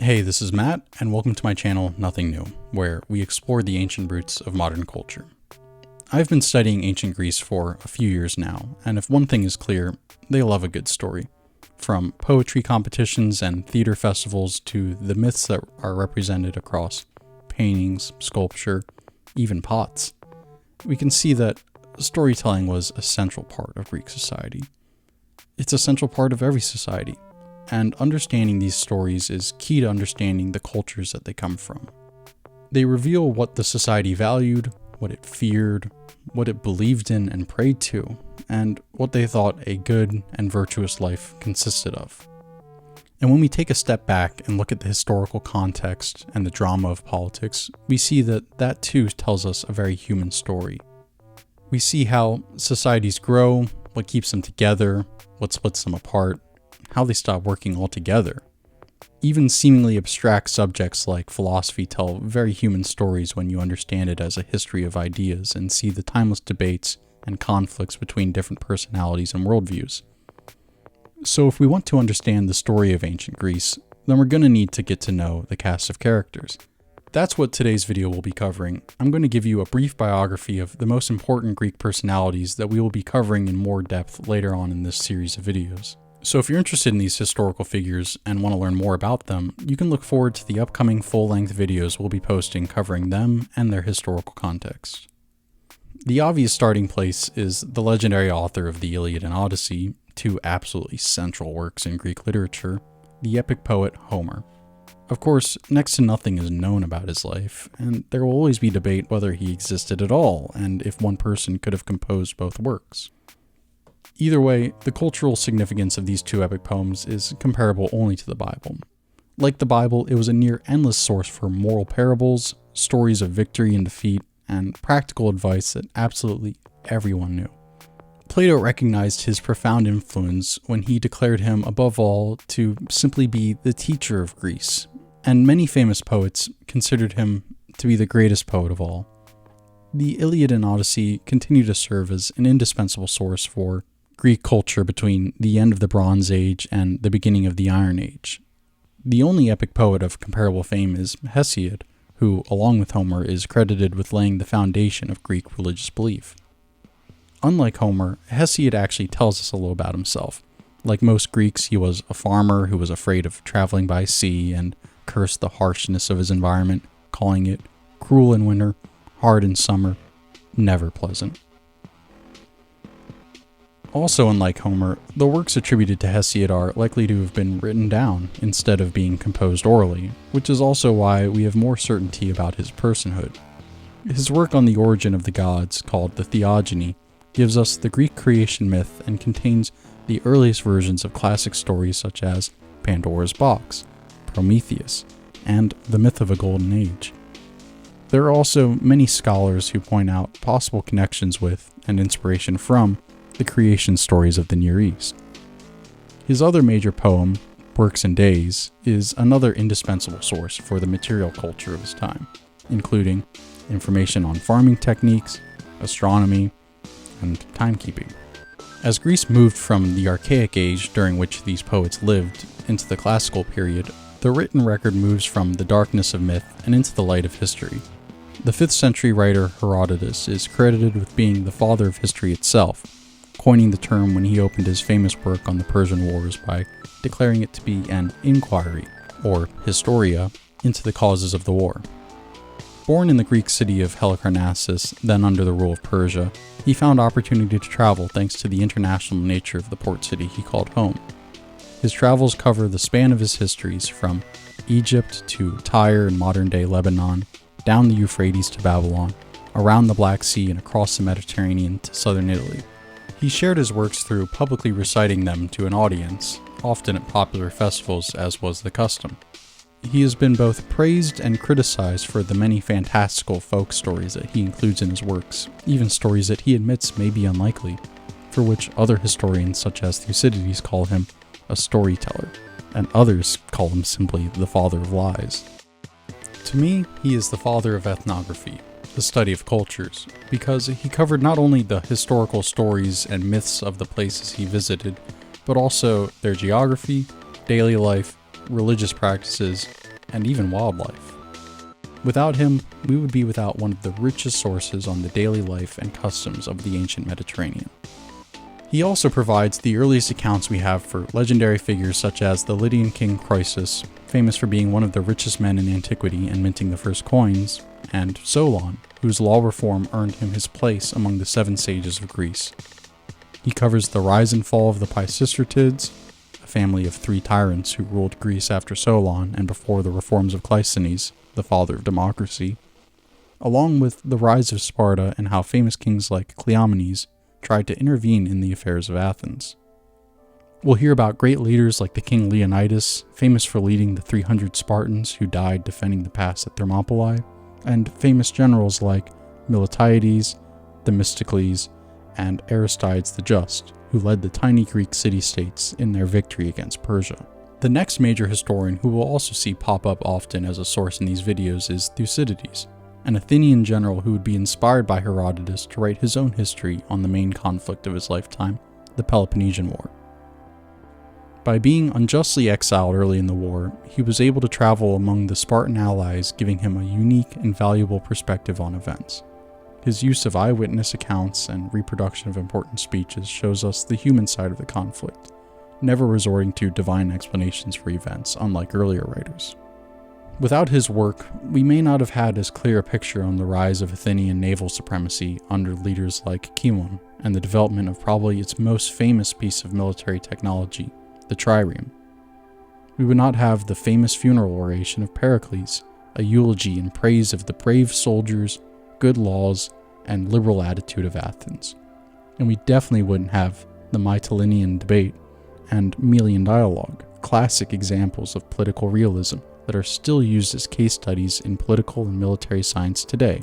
Hey, this is Matt, and welcome to my channel, Nothing New, where we explore the ancient roots of modern culture. I've been studying ancient Greece for a few years now, and if one thing is clear, they love a good story. From poetry competitions and theater festivals to the myths that are represented across paintings, sculpture, even pots, we can see that storytelling was a central part of Greek society. It's a central part of every society. And understanding these stories is key to understanding the cultures that they come from. They reveal what the society valued, what it feared, what it believed in and prayed to, and what they thought a good and virtuous life consisted of. And when we take a step back and look at the historical context and the drama of politics, we see that too tells us a very human story. We see how societies grow, what keeps them together, what splits them apart, how they stop working altogether. Even seemingly abstract subjects like philosophy tell very human stories when you understand it as a history of ideas and see the timeless debates and conflicts between different personalities and worldviews. So if we want to understand the story of ancient Greece, then we're going to need to get to know the cast of characters. That's what today's video will be covering. I'm going to give you a brief biography of the most important Greek personalities that we will be covering in more depth later on in this series of videos. So if you're interested in these historical figures and want to learn more about them, you can look forward to the upcoming full-length videos we'll be posting covering them and their historical context. The obvious starting place is the legendary author of the Iliad and Odyssey, two absolutely central works in Greek literature, the epic poet Homer. Of course, next to nothing is known about his life, and there will always be debate whether he existed at all and if one person could have composed both works. Either way, the cultural significance of these two epic poems is comparable only to the Bible. Like the Bible, it was a near endless source for moral parables, stories of victory and defeat, and practical advice that absolutely everyone knew. Plato recognized his profound influence when he declared him, above all, to simply be the teacher of Greece, and many famous poets considered him to be the greatest poet of all. The Iliad and Odyssey continue to serve as an indispensable source for Greek culture between the end of the Bronze Age and the beginning of the Iron Age. The only epic poet of comparable fame is Hesiod, who, along with Homer, is credited with laying the foundation of Greek religious belief. Unlike Homer, Hesiod actually tells us a little about himself. Like most Greeks, he was a farmer who was afraid of traveling by sea and cursed the harshness of his environment, calling it cruel in winter, hard in summer, never pleasant. Also, unlike Homer, the works attributed to Hesiod are likely to have been written down instead of being composed orally, which is also why we have more certainty about his personhood. His work on the origin of the gods, called the Theogony, gives us the Greek creation myth and contains the earliest versions of classic stories such as Pandora's Box, Prometheus, and the myth of a golden age. There are also many scholars who point out possible connections with and inspiration from the creation stories of the Near East. His other major poem, Works and Days, is another indispensable source for the material culture of his time, including information on farming techniques, astronomy, and timekeeping. As Greece moved from the Archaic Age during which these poets lived into the Classical period, the written record moves from the darkness of myth and into the light of history. The 5th century writer Herodotus is credited with being the father of history itself, coining the term when he opened his famous work on the Persian Wars by declaring it to be an inquiry, or historia, into the causes of the war. Born in the Greek city of Halicarnassus, then under the rule of Persia, he found opportunity to travel thanks to the international nature of the port city he called home. His travels cover the span of his histories from Egypt to Tyre in modern-day Lebanon, down the Euphrates to Babylon, around the Black Sea and across the Mediterranean to southern Italy. He shared his works through publicly reciting them to an audience, often at popular festivals as was the custom. He has been both praised and criticized for the many fantastical folk stories that he includes in his works, even stories that he admits may be unlikely, for which other historians such as Thucydides call him a storyteller, and others call him simply the father of lies. To me, he is the father of ethnography, the study of cultures, because he covered not only the historical stories and myths of the places he visited, but also their geography, daily life, religious practices, and even wildlife. Without him, we would be without one of the richest sources on the daily life and customs of the ancient Mediterranean. He also provides the earliest accounts we have for legendary figures such as the Lydian king Croesus, famous for being one of the richest men in antiquity and minting the first coins, and Solon, whose law reform earned him his place among the 7 sages of Greece. He covers the rise and fall of the Pisistratids, a family of 3 tyrants who ruled Greece after Solon and before the reforms of Cleisthenes, the father of democracy, along with the rise of Sparta and how famous kings like Cleomenes tried to intervene in the affairs of Athens. We'll hear about great leaders like the king Leonidas, famous for leading the 300 Spartans who died defending the pass at Thermopylae, and famous generals like Miltiades, Themistocles, and Aristides the Just, who led the tiny Greek city-states in their victory against Persia. The next major historian who we'll also see pop up often as a source in these videos is Thucydides, an Athenian general who would be inspired by Herodotus to write his own history on the main conflict of his lifetime, the Peloponnesian War. By being unjustly exiled early in the war, he was able to travel among the Spartan allies, giving him a unique and valuable perspective on events. His use of eyewitness accounts and reproduction of important speeches shows us the human side of the conflict, never resorting to divine explanations for events, unlike earlier writers. Without his work, we may not have had as clear a picture on the rise of Athenian naval supremacy under leaders like Cimon, and the development of probably its most famous piece of military technology, the trireme. We would not have the famous funeral oration of Pericles, a eulogy in praise of the brave soldiers, good laws, and liberal attitude of Athens. And we definitely wouldn't have the Mytilenean debate and Melian dialogue, classic examples of political realism that are still used as case studies in political and military science today.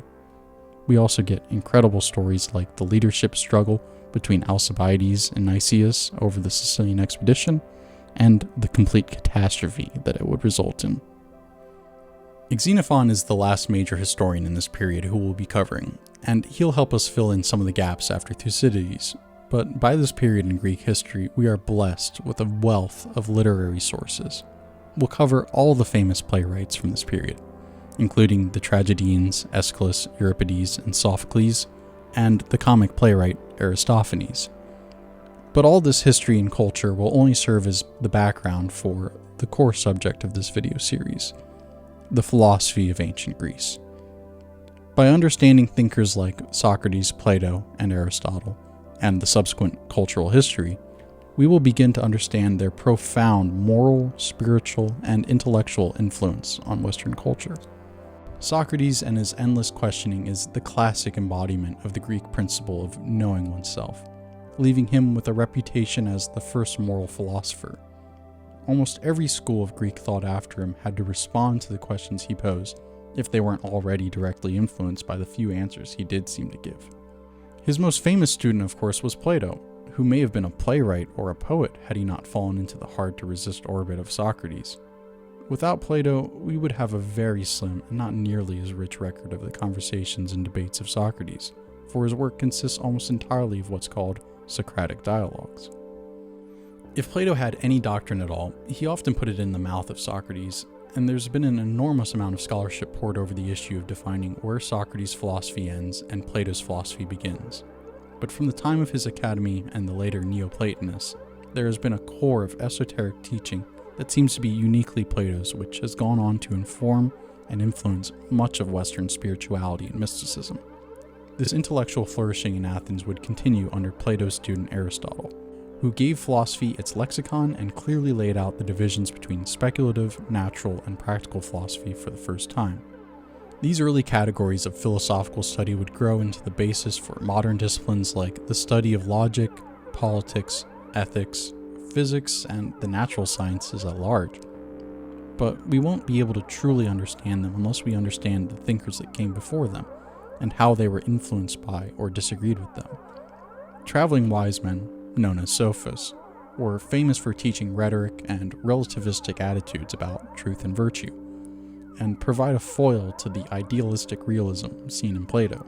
We also get incredible stories like the leadership struggle between Alcibiades and Nicias over the Sicilian expedition, and the complete catastrophe that it would result in. Xenophon is the last major historian in this period who we'll be covering, and he'll help us fill in some of the gaps after Thucydides. But by this period in Greek history, we are blessed with a wealth of literary sources. We'll cover all the famous playwrights from this period, including the tragedians Aeschylus, Euripides, and Sophocles, and the comic playwright Aristophanes. But all this history and culture will only serve as the background for the core subject of this video series, the philosophy of ancient Greece. By understanding thinkers like Socrates, Plato, and Aristotle, and the subsequent cultural history, we will begin to understand their profound moral, spiritual, and intellectual influence on Western culture. Socrates and his endless questioning is the classic embodiment of the Greek principle of knowing oneself, leaving him with a reputation as the first moral philosopher. Almost every school of Greek thought after him had to respond to the questions he posed, if they weren't already directly influenced by the few answers he did seem to give. His most famous student, of course, was Plato, who may have been a playwright or a poet had he not fallen into the hard-to-resist orbit of Socrates. Without Plato, we would have a very slim and not nearly as rich record of the conversations and debates of Socrates, for his work consists almost entirely of what's called Socratic dialogues. If Plato had any doctrine at all, he often put it in the mouth of Socrates, and there's been an enormous amount of scholarship poured over the issue of defining where Socrates' philosophy ends and Plato's philosophy begins. But from the time of his academy and the later Neoplatonists, there has been a core of esoteric teaching that seems to be uniquely Plato's, which has gone on to inform and influence much of Western spirituality and mysticism. This intellectual flourishing in Athens would continue under Plato's student Aristotle, who gave philosophy its lexicon and clearly laid out the divisions between speculative, natural, and practical philosophy for the first time. These early categories of philosophical study would grow into the basis for modern disciplines like the study of logic, politics, ethics, physics, and the natural sciences at large. But we won't be able to truly understand them unless we understand the thinkers that came before them, and how they were influenced by or disagreed with them. Traveling wise men, known as sophists, were famous for teaching rhetoric and relativistic attitudes about truth and virtue, and provide a foil to the idealistic realism seen in Plato.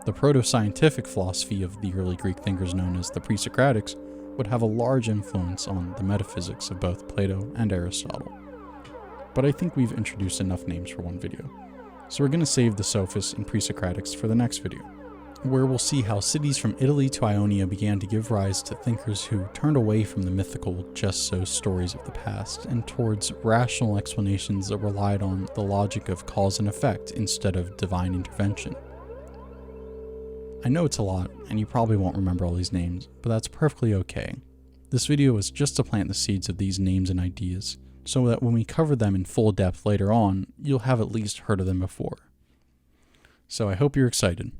The proto-scientific philosophy of the early Greek thinkers known as the Pre-Socratics would have a large influence on the metaphysics of both Plato and Aristotle. but I think we've introduced enough names for one video. So we're going to save the Sophists and Pre-Socratics for the next video, where we'll see how cities from Italy to Ionia began to give rise to thinkers who turned away from the mythical, just-so stories of the past and towards rational explanations that relied on the logic of cause and effect instead of divine intervention. I know it's a lot, and you probably won't remember all these names, but that's perfectly okay. This video was just to plant the seeds of these names and ideas, so that when we cover them in full depth later on, you'll have at least heard of them before. So I hope you're excited.